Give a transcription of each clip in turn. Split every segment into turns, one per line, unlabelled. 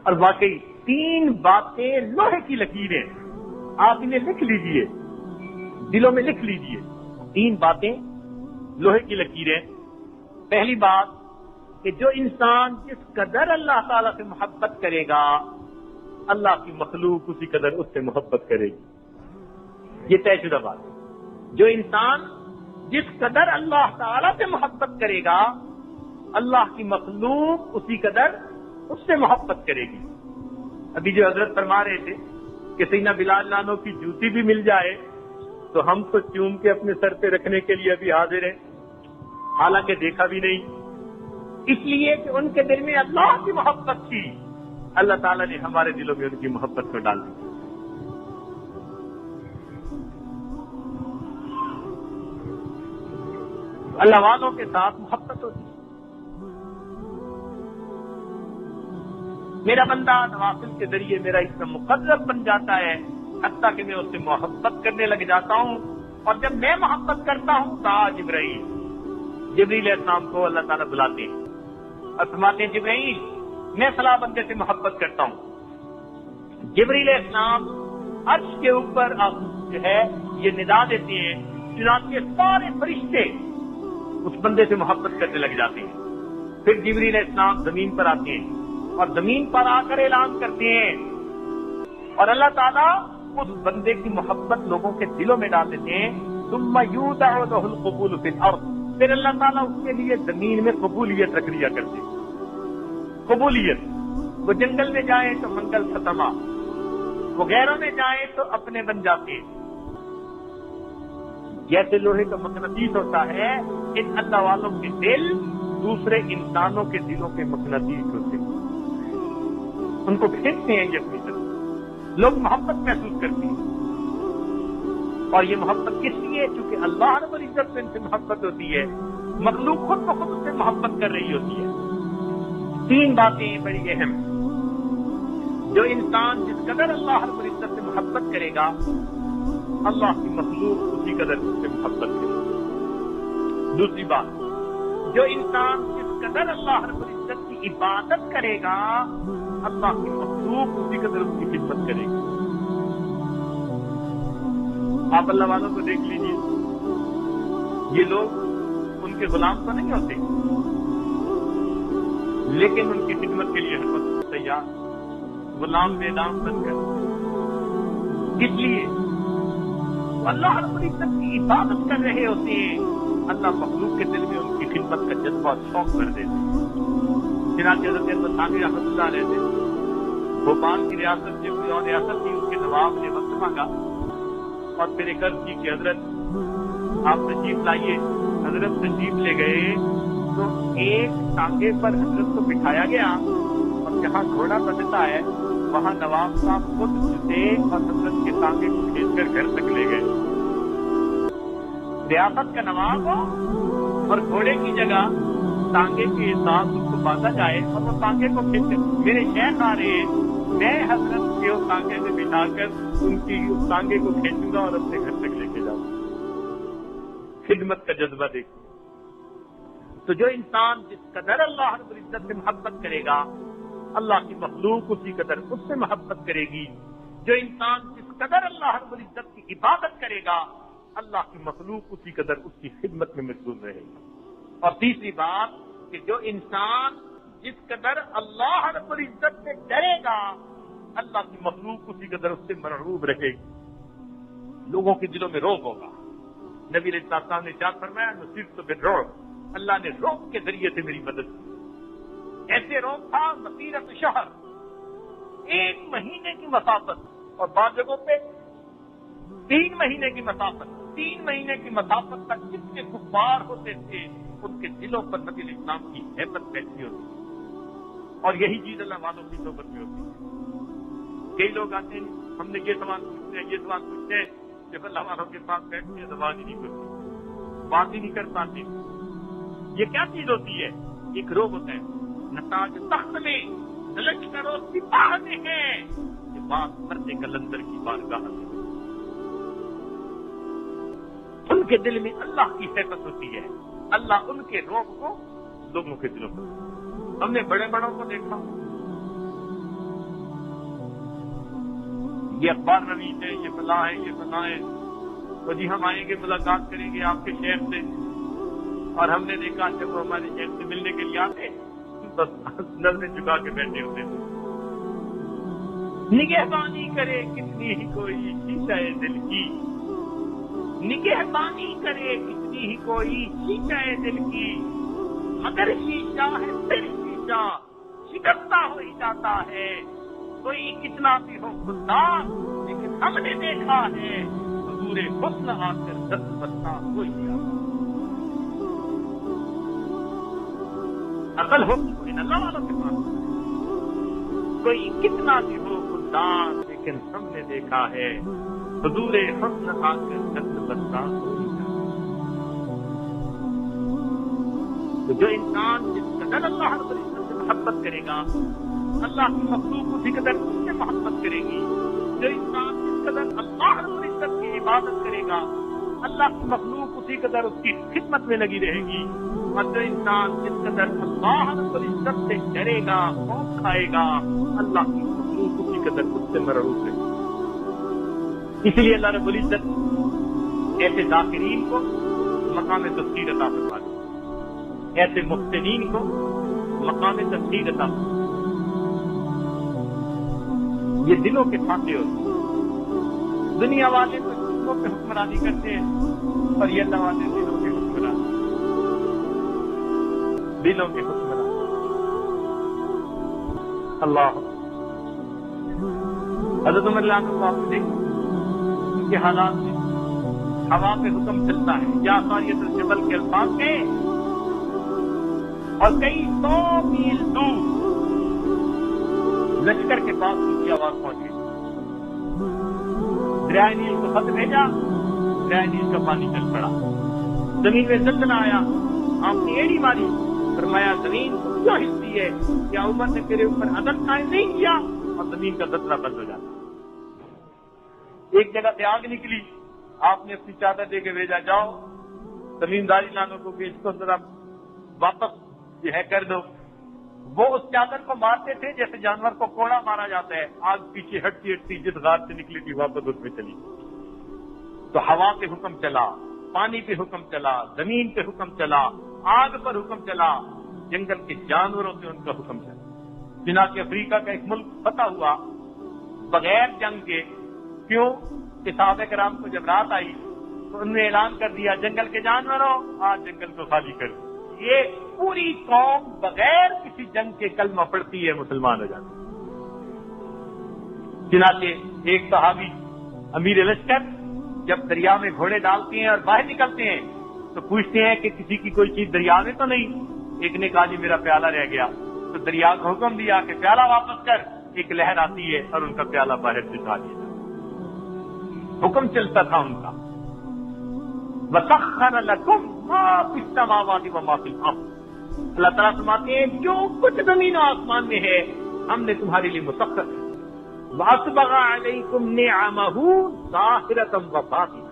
اور واقعی 3 باتیں لوہے کی لکیریں، آپ انہیں لکھ لیجئے، دلوں میں لکھ لیجئے، 3 باتیں لوہے کی لکیریں۔ پہلی بات کہ جو انسان جس قدر اللہ تعالیٰ سے محبت کرے گا، اللہ کی مخلوق اسی قدر اس سے محبت کرے گی۔ یہ طے شدہ بات ہے۔ جو انسان جس قدر اللہ تعالیٰ سے محبت کرے گا، اللہ کی مخلوق اسی قدر اس سے محبت کرے گی۔ ابھی جو حضرت فرما رہے تھے کہ سیدنا بلال عنہ کی جوتی بھی مل جائے تو ہم تو چوم کے اپنے سر پہ رکھنے کے لیے ابھی حاضر ہیں، حالانکہ دیکھا بھی نہیں، اس لیے کہ ان کے دل میں اللہ کی محبت تھی، اللہ تعالیٰ نے ہمارے دلوں میں ان کی محبت کو ڈال دی۔ اللہ والوں کے ساتھ محبت ہوتی ہے۔ میرا بندہ نوافل کے ذریعے میرا اتنا مقرب بن جاتا ہے حتیٰ کہ میں اس سے محبت کرنے لگ جاتا ہوں، اور جب میں محبت کرتا ہوں جبریل السلام کو اللہ تعالیٰ بلاتے ہیں اور فرماتے ہیں جبرائیل میں فلاں بندے سے محبت کرتا ہوں۔ جبریل السلام عرش کے اوپر جو ہے یہ ندا دیتے ہیں، چنانچہ سارے فرشتے اس بندے سے محبت کرنے لگ جاتے ہیں۔ پھر جبریل السلام زمین پر آتے ہیں اور زمین پر آ کر اعلان کرتے ہیں، اور اللہ تعالیٰ اس بندے کی محبت لوگوں کے دلوں میں ڈال دیتے ہیں۔ ثم یودع له القبول فی الارض، پھر اللہ تعالیٰ اس کے لیے زمین میں قبولیت رکھ لیا کرتے ہیں۔ قبولیت، وہ جنگل میں جائیں تو منگل ختمہ، وہ غیروں میں جائیں تو اپنے بن جاتے ہیں۔ جیسے لوہے کا مقناطیس ہوتا ہے، ان اللہ والوں کے دل دوسرے انسانوں کے دلوں کے مقناطیس ہوتے ہیں، ان کو کھینچتے ہیں یہ اپنی طرف، لوگ محبت محسوس کرتے ہیں۔ اور یہ محبت کس لیے؟ چونکہ اللہ رب العزت سے ان سے محبت ہوتی ہے، مخلوق خود بخود سے محبت کر رہی ہوتی ہے۔ 3 باتیں بڑی اہم۔ جو انسان جس قدر اللہ رب العزت سے محبت کرے گا، اللہ کی مخلوق اسی قدر اس سے محبت کرے گا۔ دوسری بات، جو انسان جس قدر اللہ رب العزت کی عبادت کرے گا، اللہ کی مخلوق اسی قدر اس کی خدمت کرے گی۔ آپ اللہ والوں کو دیکھ لیجیے، یہ لوگ ان کے غلام تو نہیں ہوتے، لیکن ان کی خدمت کے لیے ہر وقت تیار، غلام بے نام بن کر۔ اس لیے اللہ رب العزت کی عبادت کر رہے ہوتے ہیں، اللہ مخلوق کے دل میں ان کی خدمت کا جذبہ شوق کر دیتے ہیں۔ چنانچہ حضرت ثانوی رحمۃ اللہ علیہ سے بھوپال کی ریاست سے کوئی اور ریاست تھی، اس کے نواب نے وقت مانگا اور پھر ایک عرض کی کہ حضرت آپ تشریف لائیے۔ حضرت تشریف لے گئے تو ایک ٹانگے پر حضرت کو بٹھایا گیا، اور جہاں گھوڑا بنتا ہے وہاں نواب صاحب خود تھے اور حضرت کے ٹانگے کو کھینچ کر گھر تک لے گئے۔ ریاست کا نواب ہو اور گھوڑے کی جگہ ٹانگے کے ساتھ اس کو باندھا جائے اور وہ ٹانگے کو کھینچ کر، میرے شیخ آ رہے ہیں، میں حضرت کے اس ٹانگے سے بٹھا کر ان کی اس ٹانگے کو کھینچوں گا اور اپنے گھر تک لے کے جاؤں گا۔ خدمت کا جذبہ دیکھیں۔ تو جو انسان جس قدر اللہ رب العزت سے محبت کرے گا، اللہ کی مخلوق اسی قدر اس سے محبت کرے گی۔ جو انسان جس قدر اللہ رب العزت کی عبادت کرے گا، اللہ کی مخلوق اسی قدر اس کی خدمت میں مشغول رہے گی۔ اور تیسری بات کہ جو انسان جس قدر اللہ رب العزت سے ڈرے گا، اللہ کی مخلوق اسی قدر اس سے مرعوب رہے گی، لوگوں کے دلوں میں رعب ہوگا۔ نبی علیہ السلام نے ارشاد فرمایا نصرت بالرعب، اللہ نے رعب کے ذریعے سے میری مدد کی۔ ایسے رعب تھا مسیرت شہر، 1 مہینے کی مسافت، اور بعض جگہوں پہ 3 مہینے کی مسافت، 3 مہینے کی مسافت تک جتنے کفار ہوتے تھے ان کے دلوں پر نبی علیہ السلام کی ہیبت بیٹھی ہوتی ہے۔ اور یہی چیز اللہ والوں کی صحبت میں ہوتی ہے۔ کئی لوگ آتے ہیں، ہم نے یہ سوال پوچھتے ہیں، یہ سوال پوچھتے ہیں، جب اللہ والوں کے پاس بیٹھتے ہیں زبان ہی نہیں کرتے، بات ہی نہیں کر پاتے۔ یہ کیا چیز ہوتی ہے؟ ایک روگ ہوتا ہے، نتاج تخت میں نلچ کرو سپاہ میں ہے، یہ بات مرد کلندر کی بارگاہ میں۔ ان کے دل میں اللہ کی حیبت ہوتی ہے، اللہ ان کے روگ کو لوگوں کے دلوں پر۔ ہم نے بڑے بڑوں کو دیکھا، یہ اخبار نویس ہے، یہ فلاں ہے، یہ فلاں ہے، تو جی ہم آئیں گے، ملاقات کریں گے آپ کے شیخ سے، اور ہم نے دیکھا جب وہ ہمارے شیخ سے ملنے کے لیے آتے بس نظریں جھکا کے بیٹھے ہوتے تھے۔ نگہبانی کرے کتنی ہی کوئی شیشہ دل کی، نگہبانی کرے کتنی ہی کوئی شیشہ دل کی، مگر شیشہ ہے پھر شیشہ شکستہ ہو ہی جاتا ہے، کوئی کتنا بھی ہو خوددار لیکن ہم نے دیکھا ہے حضور حسن آ کر دست بستہ ہو ہی جاتا ہے۔ عقل ہو کوئی نہ اللہ والوں کے پاس، کوئی کتنا بھی ہو خوددار لیکن ہم نے دیکھا ہے حضور حسن آ کر دست بستہ ہو ہی جاتا ہے۔ تو جو انسان جس قدر اللہ رب العزت سے محبت کرے گا، اللہ کی مخلوق اسی قدر اس سے محبت کرے گی۔ جو انسان جس قدر اللہ رب العزت کی عبادت کرے گا، اللہ کی مخلوق اسی قدر اس کی خدمت میں لگی رہے گی، اور جو انسان جس قدر اللہ رب العزت سے ڈرے گا، خوف کھائے گا، اللہ کی مخلوق اسی قدر اس سے مرعوب رہے گی۔ اس لیے اللہ رب العزت ایسے ذاکرین کو مقام تفسیر عطا فرما دے، ایسے محسنین کو مقام تفسیر عطا فرما دے۔ یہ دلوں کے فاتح ہوتے ہیں۔ دنیا والے تو جسموں پہ حکمرانی کرتے ہیں، اور یہ اللہ والے دلوں کے حکمران، دلوں کے حکمران۔ اللہ حضرت عمر رضی اللہ عنہ کو آپ نے دیکھا ان کے حالات میں ہوا پہ حکم چلتا ہے، یا ساریت الجبل کے الفاظ میں، اور کئی 100 میل دور لشکر کے پاس ان کی آواز پہنچی، دریائے نیل کو خط بھیجا، دریائے نیل کا پانی چل پڑا، زمین میں زلزلہ آیا، آپ نے ایڑی ماری، فرمایا زمین کیوں ہلتی ہے؟ کیا عمر نے تیرے اوپر عدل قائم نہیں کیا؟ اور زمین کا زلزلہ بند ہو جاتا۔ ایک جگہ سے آگ نکلی، آپ نے اپنی چادر دے کے بھیجا، جاؤ زمینداری لانوں کو کہ اس کو ذرا واپس جو ہے کر دو۔ وہ اس چادر کو مارتے تھے جیسے جانور کو کوڑا مارا جاتا ہے، آگ پیچھے ہٹتی ہٹتی جس غار سے نکلی تھی واپس اس میں چلی۔ تو ہوا پہ حکم چلا، پانی پہ حکم چلا، زمین پہ حکم چلا، آگ پر حکم چلا، جنگل کے جانوروں سے ان کا حکم چلا۔ چنانچہ افریقہ کا ایک ملک فتح ہوا بغیر جنگ کے، کیوں کہ صحابہ کرام کو جب رات آئی تو انہوں نے اعلان کر دیا جنگل کے جانوروں آج جنگل کو خالی کر دو۔ یہ پوری قوم بغیر کسی جنگ کے کلمہ پڑھتی ہے، مسلمان ہو جاتی ہے۔ چنانچہ ایک صحابی امیر لشکر جب دریا میں گھوڑے ڈالتے ہیں اور باہر نکلتے ہیں تو پوچھتے ہیں کہ کسی کی کوئی چیز دریا میں تو نہیں؟ ایک نے کہا جی میرا پیالہ رہ گیا، تو دریا کو حکم دیا کہ پیالہ واپس کر، ایک لہر آتی ہے اور ان کا پیالہ باہر سے اٹھا لیا۔ حکم چلتا تھا ان کا، وَسَخَّرَ لَكُم مَّا فِي السَّمَاوَاتِ وَمَا فِي الْأَرْضِ۔ اللہ تعالیٰ فرماتے ہیں جو کچھ زمین و آسمان میں ہے ہم نے تمہارے لیے مسخر ہے۔ وَأَسْبَغَ عَلَيْكُمْ نِعَمَهُ ظَاهِرَةً وَبَاطِنَةً۔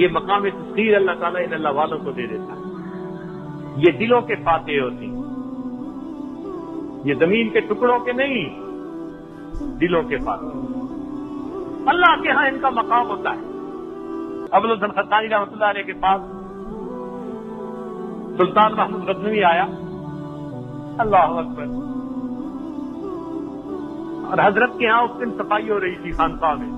یہ مقام تسخیر اللہ تعالیٰ ان اللہ والوں کو دے دیتا ہے۔ یہ دلوں کے فاتح ہوتی ہیں، یہ زمین کے ٹکڑوں کے نہیں، دلوں کے فاتح۔ اللہ کے ہاں ان کا مقام ہوتا ہے۔ ابو الحسن خطانی رحمۃ اللہ علیہ کے پاس سلطان محمود غزنوی آیا، اللہ اکبر، اور حضرت کے ہاں اس دن صفائی ہو رہی تھی خانقاہ میں،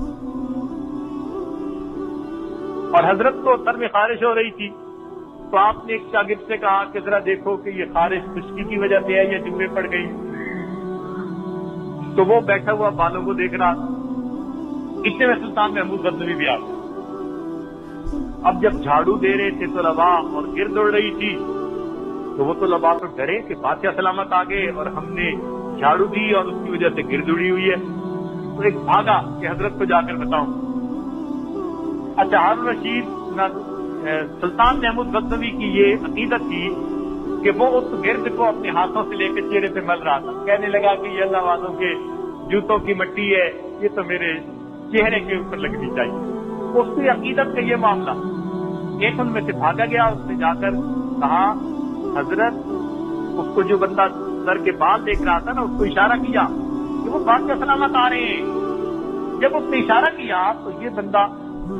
اور حضرت کو سر میں خارش ہو رہی تھی، تو آپ نے ایک شاگرد سے کہا کہ ذرا دیکھو کہ یہ خارش خشکی کی وجہ سے ہے یا جمعے پڑ گئی؟ تو وہ بیٹھا ہوا بالوں کو دیکھ رہا تھا۔ اتنے میں سلطان محمود غزنوی بھی آ گیا۔ اب جب جھاڑو دے رہے تھے طلباء اور گرد اڑ رہی تھی تو وہ طلباء تو ڈرے کہ بادشاہ سلامت آ گئے اور ہم نے جھاڑو دی اور اس کی وجہ سے گرد اڑی ہوئی ہے، تو ایک بھاگا کہ حضرت کو جا کر بتاؤں۔ اچھا، ہارون رشید سلطان محمود غزنوی کی یہ عقیدت تھی کہ وہ اس گرد کو اپنے ہاتھوں سے لے کے چہرے پہ مل رہا تھا، کہنے لگا کہ یہ اللہ والوں کے جوتوں کی مٹی ہے، یہ تو میرے چہرے کے اوپر لگنی چاہیے۔ اس کی عقیدت کا یہ معاملہ، ایک ان میں سے بھاگا گیا، اس نے جا کر کہا حضرت، اس کو جو بندہ سر کے بال دیکھ رہا تھا نا، اس کو اشارہ کیا کہ وہ بادشاہ سلامت آ رہے ہیں۔ جب اس نے اشارہ کیا تو یہ بندہ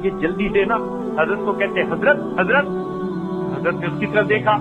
یہ جلدی سے نا حضرت کو کہتے حضرت حضرت. حضرت نے اس کی طرف دیکھا